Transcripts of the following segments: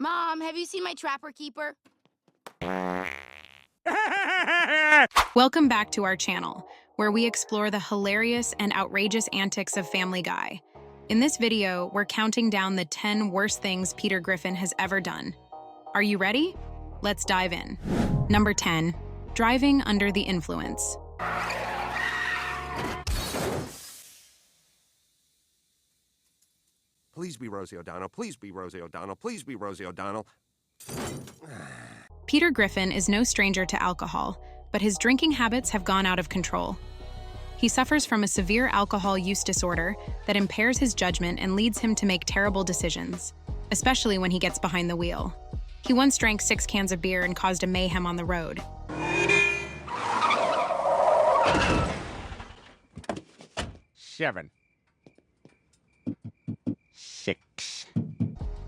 Mom, have you seen my trapper keeper? Welcome back to our channel, where we explore the hilarious and outrageous antics of Family Guy. In this video, we're counting down the 10 worst things Peter Griffin has ever done. Are you ready? Let's dive in. Number 10, driving under the influence. Please be Rosie O'Donnell. Please be Rosie O'Donnell. Please be Rosie O'Donnell. Peter Griffin is no stranger to alcohol, but his drinking habits have gone out of control. He suffers from a severe alcohol use disorder that impairs his judgment and leads him to make terrible decisions, especially when he gets behind the wheel. He once drank 6 cans of beer and caused a mayhem on the road. 7. 6.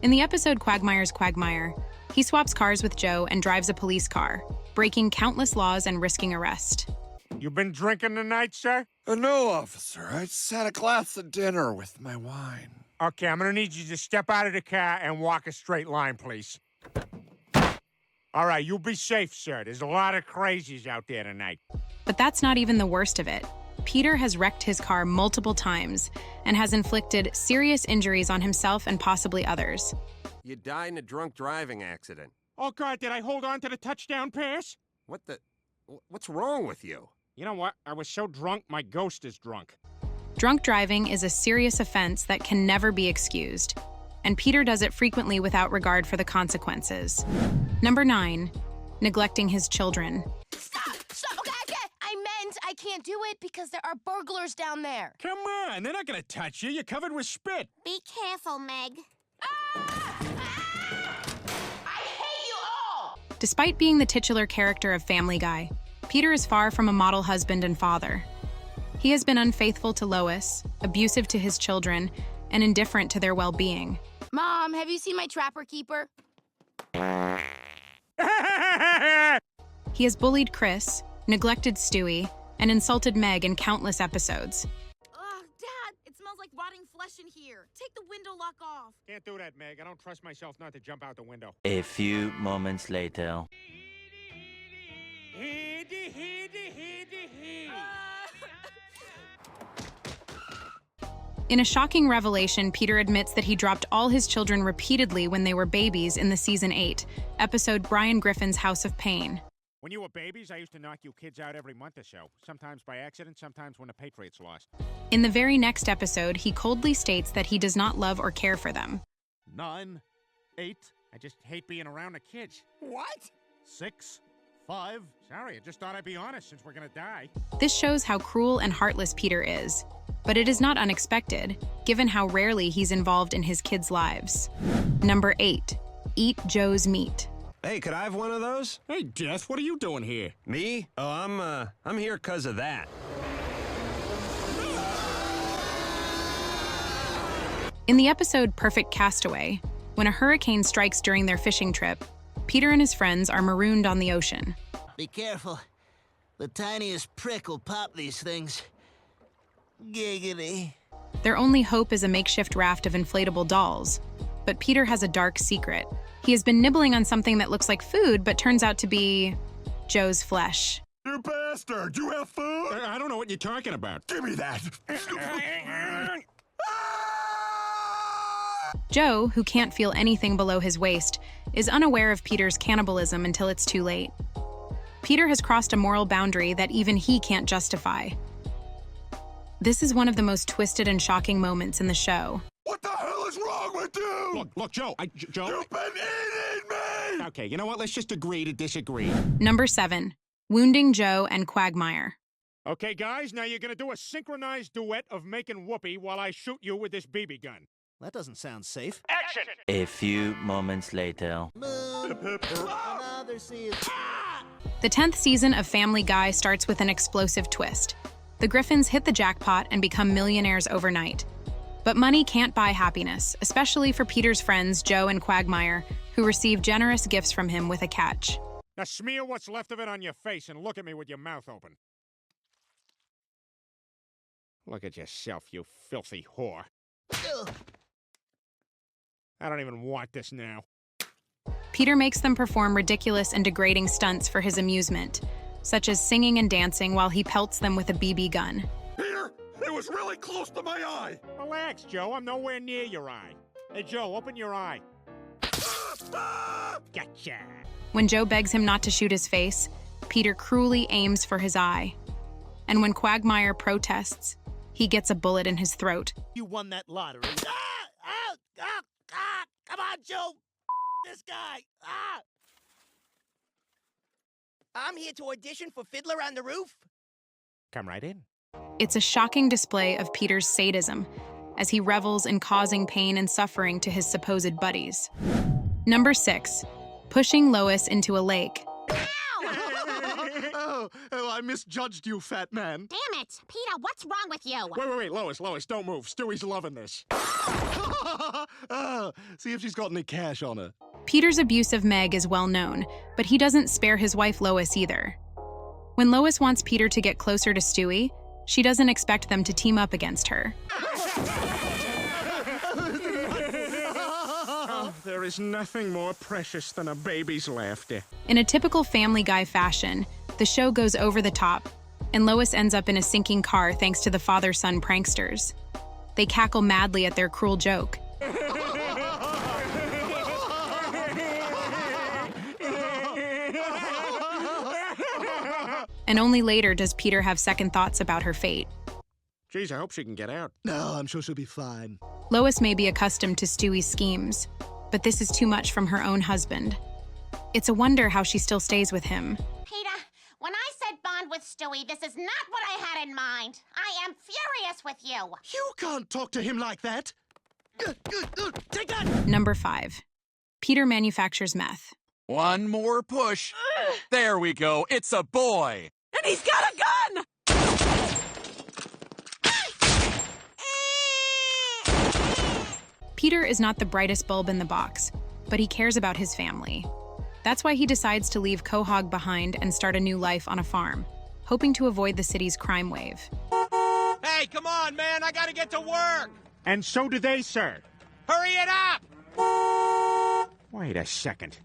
In the episode Quagmire's Quagmire, he swaps cars with Joe and drives a police car, breaking countless laws and risking arrest. You been drinking tonight, sir? No, officer. I just had a glass of dinner with my wine. Okay, I'm gonna need you to step out of the car and walk a straight line, please. All right, you be safe, sir. There's a lot of crazies out there tonight. But that's not even the worst of it. Peter has wrecked his car multiple times and has inflicted serious injuries on himself and possibly others. You died in a drunk driving accident. Oh, God, did I hold on to the touchdown pass? What's wrong with you? You know what? I was so drunk, my ghost is drunk. Drunk driving is a serious offense that can never be excused, and Peter does it frequently without regard for the consequences. Number 9, neglecting his children. Stop! Okay. I can't do it because there are burglars down there. Come on, they're not gonna touch you. You're covered with spit. Be careful, Meg. I hate you all! Despite being the titular character of Family Guy, Peter is far from a model husband and father. He has been unfaithful to Lois, abusive to his children, and indifferent to their well-being. Mom, have you seen my trapper keeper? He has bullied Chris, neglected Stewie, and insulted Meg in countless episodes. Ugh, Dad, it smells like rotting flesh in here. Take the window lock off. Can't do that, Meg. I don't trust myself not to jump out the window. A few moments later. In a shocking revelation, Peter admits that he dropped all his children repeatedly when they were babies in the Season 8 episode Brian Griffin's House of Pain. When you were babies, I used to knock you kids out every month or so. Sometimes by accident, sometimes when the Patriots lost. In the very next episode, he coldly states that he does not love or care for them. 9, 8. I just hate being around the kids. What? 6, 5. Sorry, I just thought I'd be honest since we're gonna die. This shows how cruel and heartless Peter is. But it is not unexpected, given how rarely he's involved in his kids' lives. Number 8, eat Joe's meat. Hey, could I have one of those? Hey, Death, what are you doing here? Me? Oh, I'm here 'cause of that. In the episode Perfect Castaway, when a hurricane strikes during their fishing trip, Peter and his friends are marooned on the ocean. Be careful. The tiniest prick will pop these things. Giggity. Their only hope is a makeshift raft of inflatable dolls. But Peter has a dark secret. He has been nibbling on something that looks like food, but turns out to be Joe's flesh. You bastard! You have food? I don't know what you're talking about. Give me that! Joe, who can't feel anything below his waist, is unaware of Peter's cannibalism until it's too late. Peter has crossed a moral boundary that even he can't justify. This is one of the most twisted and shocking moments in the show. What the hell is wrong with you? Look, Joe, Joe. You've been eating me! Okay, you know what? Let's just agree to disagree. Number 7, wounding Joe and Quagmire. Okay, guys, now you're gonna do a synchronized duet of making whoopee while I shoot you with this BB gun. That doesn't sound safe. Action! A few moments later. Another season. The 10th season of Family Guy starts with an explosive twist. The Griffins hit the jackpot and become millionaires overnight. But money can't buy happiness, especially for Peter's friends Joe and Quagmire, who receive generous gifts from him with a catch. Now smear what's left of it on your face and look at me with your mouth open. Look at yourself, you filthy whore. I don't even want this now. Peter makes them perform ridiculous and degrading stunts for his amusement, such as singing and dancing while he pelts them with a BB gun. Peter, it was really close to my eye. Relax, Joe. I'm nowhere near your eye. Hey, Joe, open your eye. Gotcha. When Joe begs him not to shoot his face, Peter cruelly aims for his eye. And when Quagmire protests, he gets a bullet in his throat. You won that lottery. Come on, Joe. This guy. I'm here to audition for Fiddler on the Roof. Come right in. It's a shocking display of Peter's sadism, as he revels in causing pain and suffering to his supposed buddies. Number 6, pushing Lois into a lake. Oh, I misjudged you, fat man. Damn it! Peter, what's wrong with you? Wait, Lois, don't move. Stewie's loving this. See if she's got any cash on her. Peter's abuse of Meg is well known, but he doesn't spare his wife Lois either. When Lois wants Peter to get closer to Stewie, she doesn't expect them to team up against her. There is nothing more precious than a baby's laughter. In a typical Family Guy fashion, the show goes over the top, and Lois ends up in a sinking car thanks to the father-son pranksters. They cackle madly at their cruel joke. And only later does Peter have second thoughts about her fate. Geez, I hope she can get out. No, I'm sure she'll be fine. Lois may be accustomed to Stewie's schemes, but this is too much from her own husband. It's a wonder how she still stays with him. Peter, when I said bond with Stewie, this is not what I had in mind. I am furious with you. You can't talk to him like that. Take that! Number 5. Peter manufactures meth. One more push. There we go. It's a boy. And he's got a gun! Peter is not the brightest bulb in the box, but he cares about his family. That's why he decides to leave Quahog behind and start a new life on a farm, hoping to avoid the city's crime wave. Hey, come on, man. I gotta get to work. And so do they, sir. Hurry it up. Wait a second.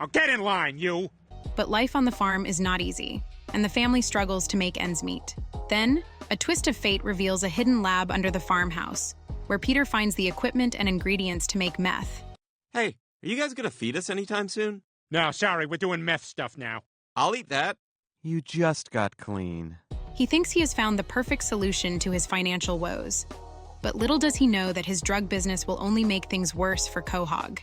Oh, get in line, you! But life on the farm is not easy, and the family struggles to make ends meet. Then, a twist of fate reveals a hidden lab under the farmhouse, where Peter finds the equipment and ingredients to make meth. Hey, are you guys gonna feed us anytime soon? No, sorry, we're doing meth stuff now. I'll eat that. You just got clean. He thinks he has found the perfect solution to his financial woes. But little does he know that his drug business will only make things worse for Quahog.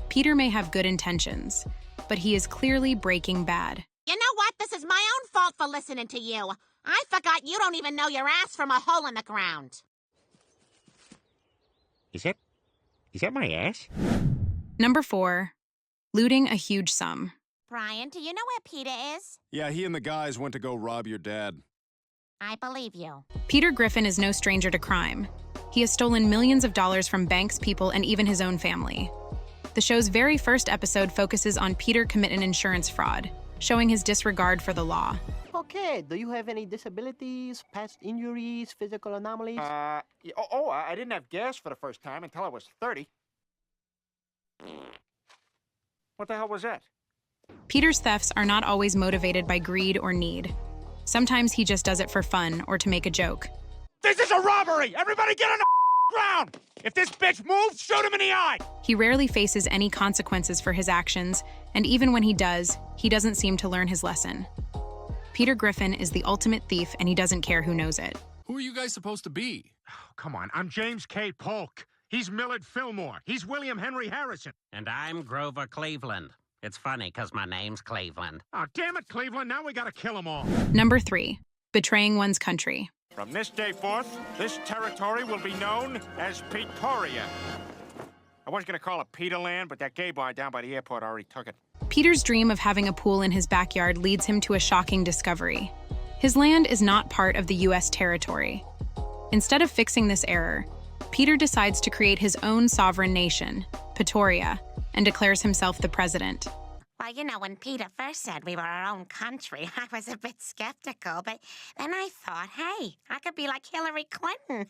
Peter may have good intentions, but he is clearly Breaking Bad. You know what? This is my own fault for listening to you. I forgot you don't even know your ass from a hole in the ground. Is that my ass? Number 4, looting a huge sum. Brian, do you know where Peter is? Yeah, he and the guys went to go rob your dad. I believe you. Peter Griffin is no stranger to crime. He has stolen millions of dollars from banks, people, and even his own family. The show's very first episode focuses on Peter committing insurance fraud, showing his disregard for the law. Okay, do you have any disabilities, past injuries, physical anomalies? I didn't have gas for the first time until I was 30. What the hell was that? Peter's thefts are not always motivated by greed or need. Sometimes he just does it for fun or to make a joke. This is a robbery! Everybody get on the ground! If this bitch moves, shoot him in the eye! He rarely faces any consequences for his actions, and even when he does, he doesn't seem to learn his lesson. Peter Griffin is the ultimate thief, and he doesn't care who knows it. Who are you guys supposed to be? Oh, come on, I'm James K. Polk. He's Millard Fillmore. He's William Henry Harrison. And I'm Grover Cleveland. It's funny, because my name's Cleveland. Oh, damn it, Cleveland. Now we gotta kill them all. Number 3, betraying one's country. From this day forth, this territory will be known as Pretoria. I was gonna call it Peterland, but that gay bar down by the airport already took it. Peter's dream of having a pool in his backyard leads him to a shocking discovery. His land is not part of the U.S. territory. Instead of fixing this error, Peter decides to create his own sovereign nation, Pretoria, and declares himself the president. Well, you know, when Peter first said we were our own country, I was a bit skeptical, but then I thought, hey, I could be like Hillary Clinton,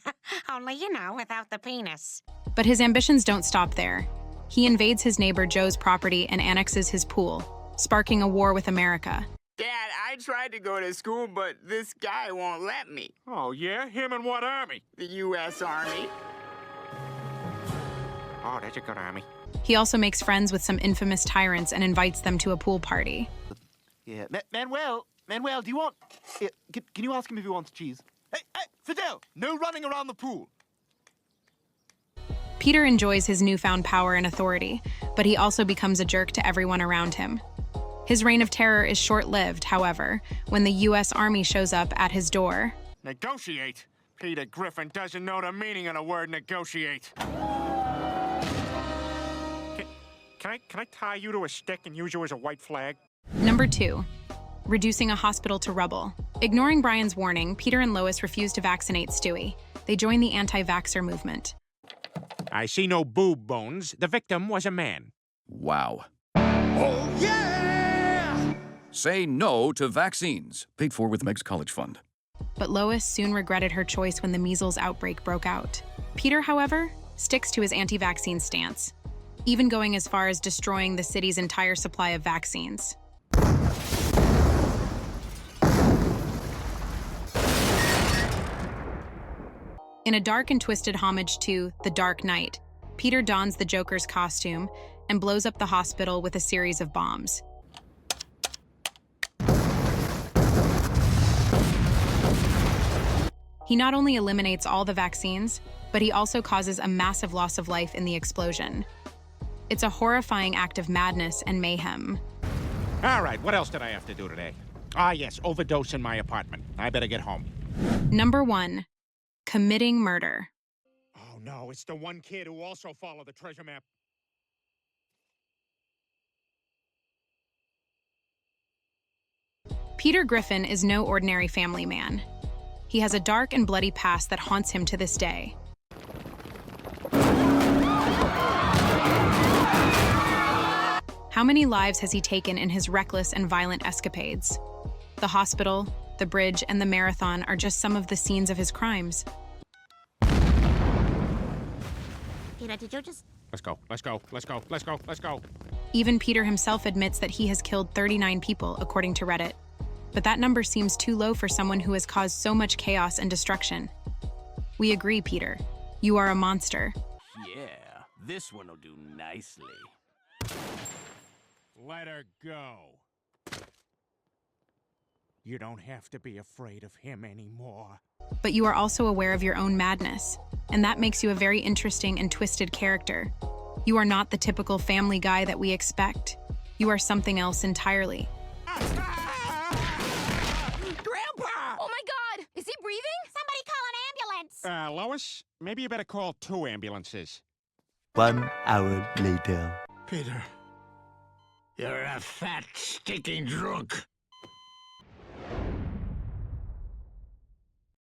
only, you know, without the penis. But his ambitions don't stop there. He invades his neighbor Joe's property and annexes his pool, sparking a war with America. Dad, I tried to go to school, but this guy won't let me. Oh, yeah? Him in what army? The U.S. Army. Oh, that's a good army. He also makes friends with some infamous tyrants and invites them to a pool party. Yeah, Manuel, do you want... Yeah, can you ask him if he wants cheese? Hey, Fidel, no running around the pool. Peter enjoys his newfound power and authority, but he also becomes a jerk to everyone around him. His reign of terror is short-lived, however, when the U.S. Army shows up at his door. Negotiate? Peter Griffin doesn't know the meaning of the word negotiate. Can I tie you to a stick and use you as a white flag? Number 2. Reducing a hospital to rubble. Ignoring Brian's warning, Peter and Lois refuse to vaccinate Stewie. They join the anti-vaxxer movement. I see no boob bones. The victim was a man. Wow. Oh, yeah! Say no to vaccines. Paid for with Meg's College Fund. But Lois soon regretted her choice when the measles outbreak broke out. Peter, however, sticks to his anti-vaccine stance, even going as far as destroying the city's entire supply of vaccines. In a dark and twisted homage to The Dark Knight, Peter dons the Joker's costume and blows up the hospital with a series of bombs. He not only eliminates all the vaccines, but he also causes a massive loss of life in the explosion. It's a horrifying act of madness and mayhem. All right, what else did I have to do today? Ah, yes, overdose in my apartment. I better get home. Number 1. Committing murder. Oh, no, it's the one kid who also followed the treasure map. Peter Griffin is no ordinary family man. He has a dark and bloody past that haunts him to this day. How many lives has he taken in his reckless and violent escapades? The hospital, the bridge, and the marathon are just some of the scenes of his crimes. Peter, did you just... Let's go, let's go, let's go, let's go, let's go. Even Peter himself admits that he has killed 39 people, according to Reddit. But that number seems too low for someone who has caused so much chaos and destruction. We agree, Peter. You are a monster. Yeah, this one'll do nicely. Let her go. You don't have to be afraid of him anymore. But you are also aware of your own madness, and that makes you a very interesting and twisted character. You are not the typical family guy that we expect. You are something else entirely. Grandpa! Oh my God! Is he breathing? Somebody call an ambulance! Lois, maybe you better call 2 ambulances. 1 hour later. Peter, you're a fat, stinking drunk.